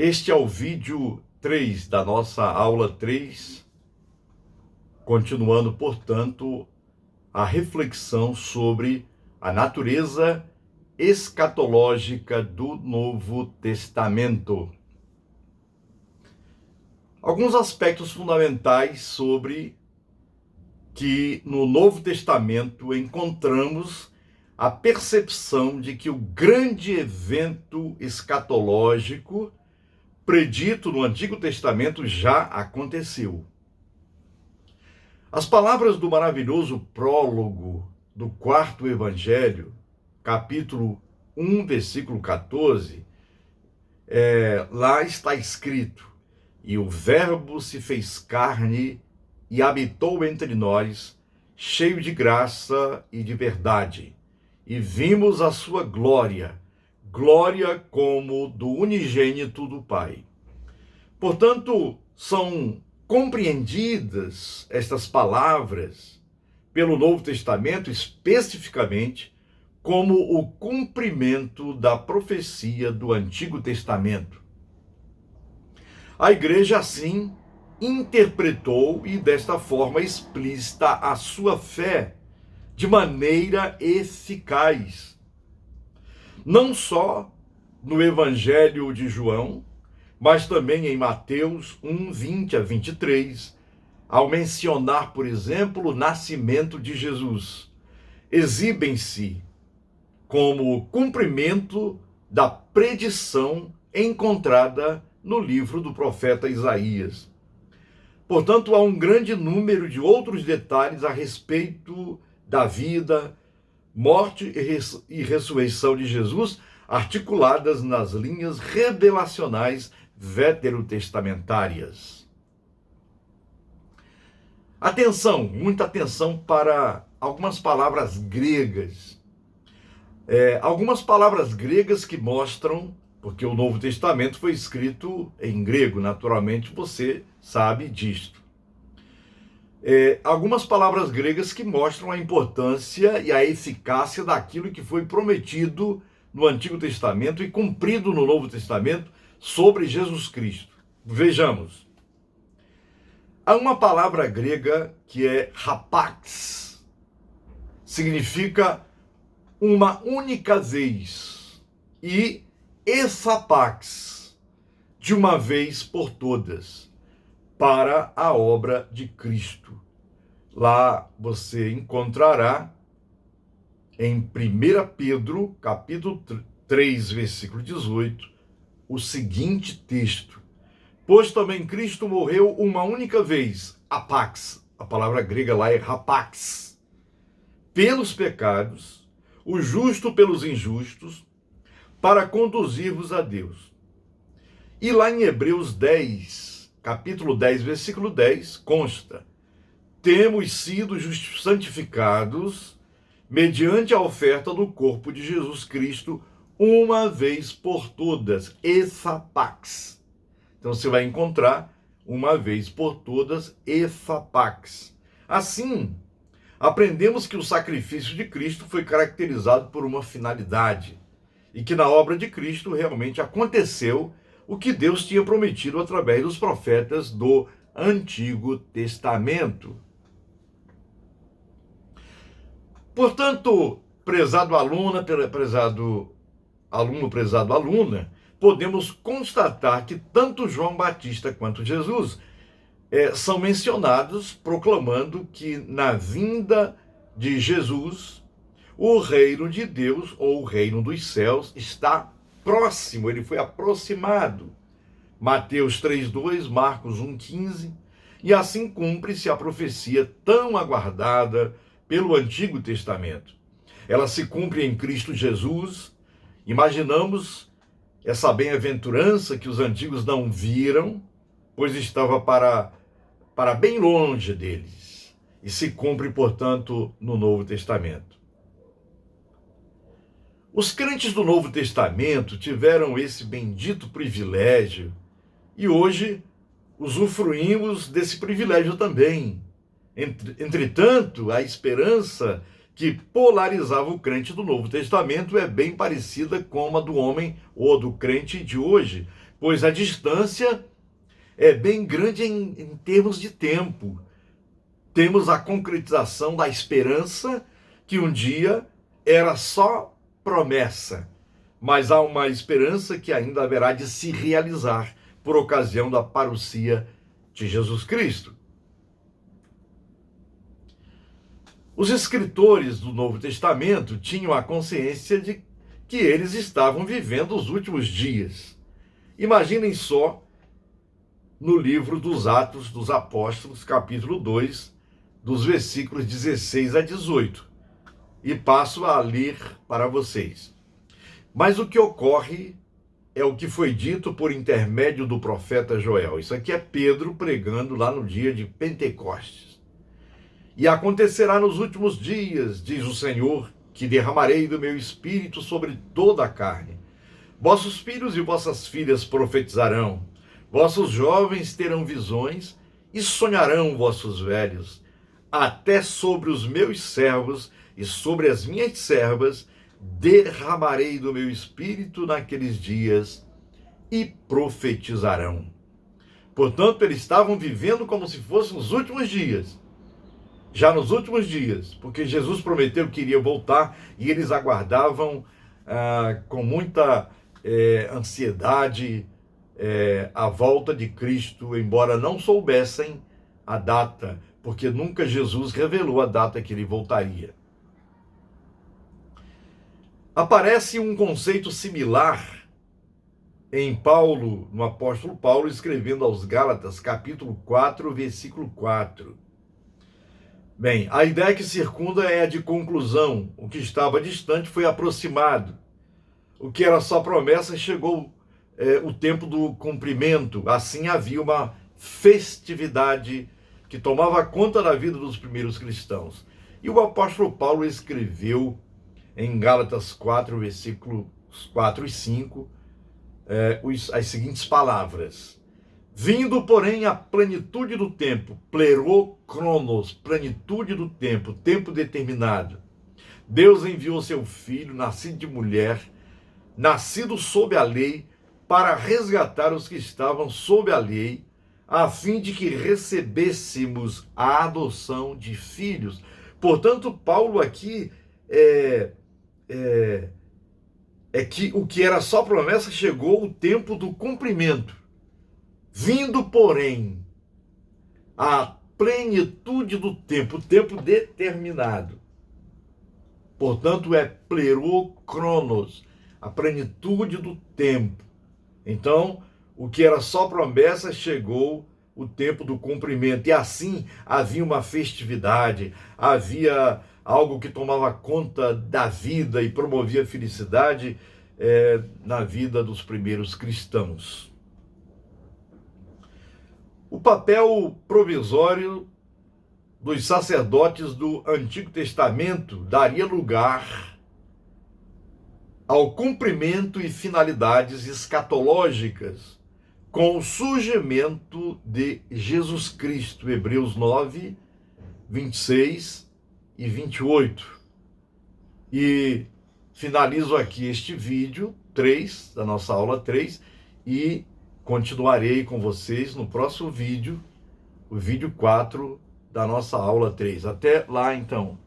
Este é o vídeo 3 da nossa aula 3, continuando, portanto, a reflexão sobre a natureza escatológica do Novo Testamento. Alguns aspectos fundamentais sobre que no Novo Testamento encontramos a percepção de que o grande evento escatológico predito no Antigo Testamento já aconteceu. As palavras do maravilhoso prólogo do quarto evangelho, capítulo 1, versículo 14, lá está escrito: "E o Verbo se fez carne e habitou entre nós, cheio de graça e de verdade, e vimos a sua glória, glória como do unigênito do Pai." Portanto, são compreendidas estas palavras pelo Novo Testamento especificamente como o cumprimento da profecia do Antigo Testamento. A igreja assim interpretou e desta forma explícita a sua fé de maneira eficaz. Não só no Evangelho de João, mas também em Mateus 1, 20 a 23, ao mencionar, por exemplo, o nascimento de Jesus, exibem-se como cumprimento da predição encontrada no livro do profeta Isaías. Portanto, há um grande número de outros detalhes a respeito da vida, morte e ressurreição de Jesus, articuladas nas linhas revelacionais veterotestamentárias. Atenção, muita atenção para algumas palavras gregas. Algumas palavras gregas que mostram, porque o Novo Testamento foi escrito em grego, naturalmente você sabe disto. Algumas palavras gregas que mostram a importância e a eficácia daquilo que foi prometido no Antigo Testamento e cumprido no Novo Testamento sobre Jesus Cristo. Vejamos. Há uma palavra grega que é hapax, significa uma única vez, e ephapax, de uma vez por todas, para a obra de Cristo. Lá você encontrará em 1 Pedro, capítulo 3, versículo 18, o seguinte texto: "Pois também Cristo morreu uma única vez, apax", a palavra grega lá é hapax, "pelos pecados, o justo pelos injustos, para conduzir-vos a Deus." E lá em Hebreus 10, capítulo 10, versículo 10, consta: "Temos sido santificados mediante a oferta do corpo de Jesus Cristo, uma vez por todas", ephapax. Então você vai encontrar uma vez por todas, ephapax. Assim, aprendemos que o sacrifício de Cristo foi caracterizado por uma finalidade e que na obra de Cristo realmente aconteceu o que Deus tinha prometido através dos profetas do Antigo Testamento. Portanto, prezado aluna, prezado aluno, prezado aluna, podemos constatar que tanto João Batista quanto Jesus são mencionados proclamando que na vinda de Jesus, o reino de Deus, ou o reino dos céus, está próximo, ele foi aproximado. Mateus 3:2, Marcos 1:15, e assim cumpre-se a profecia tão aguardada pelo Antigo Testamento. Ela se cumpre em Cristo Jesus. Imaginamos essa bem-aventurança que os antigos não viram, pois estava para bem longe deles, e se cumpre, portanto, no Novo Testamento. Os crentes do Novo Testamento tiveram esse bendito privilégio e hoje usufruímos desse privilégio também. Entretanto, a esperança que polarizava o crente do Novo Testamento é bem parecida com a do homem ou do crente de hoje, pois a distância é bem grande em termos de tempo. Temos a concretização da esperança que um dia era só promessa, mas há uma esperança que ainda haverá de se realizar por ocasião da parousia de Jesus Cristo. Os escritores do Novo Testamento tinham a consciência de que eles estavam vivendo os últimos dias. Imaginem só no livro dos Atos dos Apóstolos, capítulo 2, dos versículos 16 a 18. E passo a ler para vocês. Mas o que ocorre é o que foi dito por intermédio do profeta Joel. Isso aqui é Pedro pregando lá no dia de Pentecostes. E acontecerá nos últimos dias, diz o Senhor, que derramarei do meu espírito sobre toda a carne. Vossos filhos e vossas filhas profetizarão, vossos jovens terão visões e sonharão vossos velhos. Até sobre os meus servos e sobre as minhas servas derramarei do meu espírito naqueles dias e profetizarão. Portanto, eles estavam vivendo como se fossem os últimos dias. Já nos últimos dias, porque Jesus prometeu que iria voltar e eles aguardavam com muita ansiedade a volta de Cristo, embora não soubessem a data, porque nunca Jesus revelou a data que ele voltaria. Aparece um conceito similar em Paulo, no apóstolo Paulo, escrevendo aos Gálatas, capítulo 4, versículo 4. Bem, a ideia que circunda é a de conclusão. O que estava distante foi aproximado. O que era só promessa chegou o tempo do cumprimento. Assim havia uma festividade que tomava conta da vida dos primeiros cristãos. E o apóstolo Paulo escreveu em Gálatas 4, versículos 4 e 5, as seguintes palavras. Vindo, porém, a plenitude do tempo, plerokronos, plenitude do tempo, tempo determinado, Deus enviou seu Filho, nascido de mulher, nascido sob a lei, para resgatar os que estavam sob a lei, a fim de que recebêssemos a adoção de filhos. Portanto, Paulo aqui que o que era só promessa chegou o tempo do cumprimento. Vindo, porém, a plenitude do tempo, o tempo determinado. Portanto, é plerokronos, a plenitude do tempo. Então, o que era só promessa chegou o tempo do cumprimento. E assim havia uma festividade, havia algo que tomava conta da vida e promovia felicidade na vida dos primeiros cristãos. O papel provisório dos sacerdotes do Antigo Testamento daria lugar ao cumprimento e finalidades escatológicas com o surgimento de Jesus Cristo. Hebreus 9, 26 e 28. E finalizo aqui este vídeo 3, da nossa aula 3, e continuarei com vocês no próximo vídeo, o vídeo 4 da nossa aula 3. Até lá, então.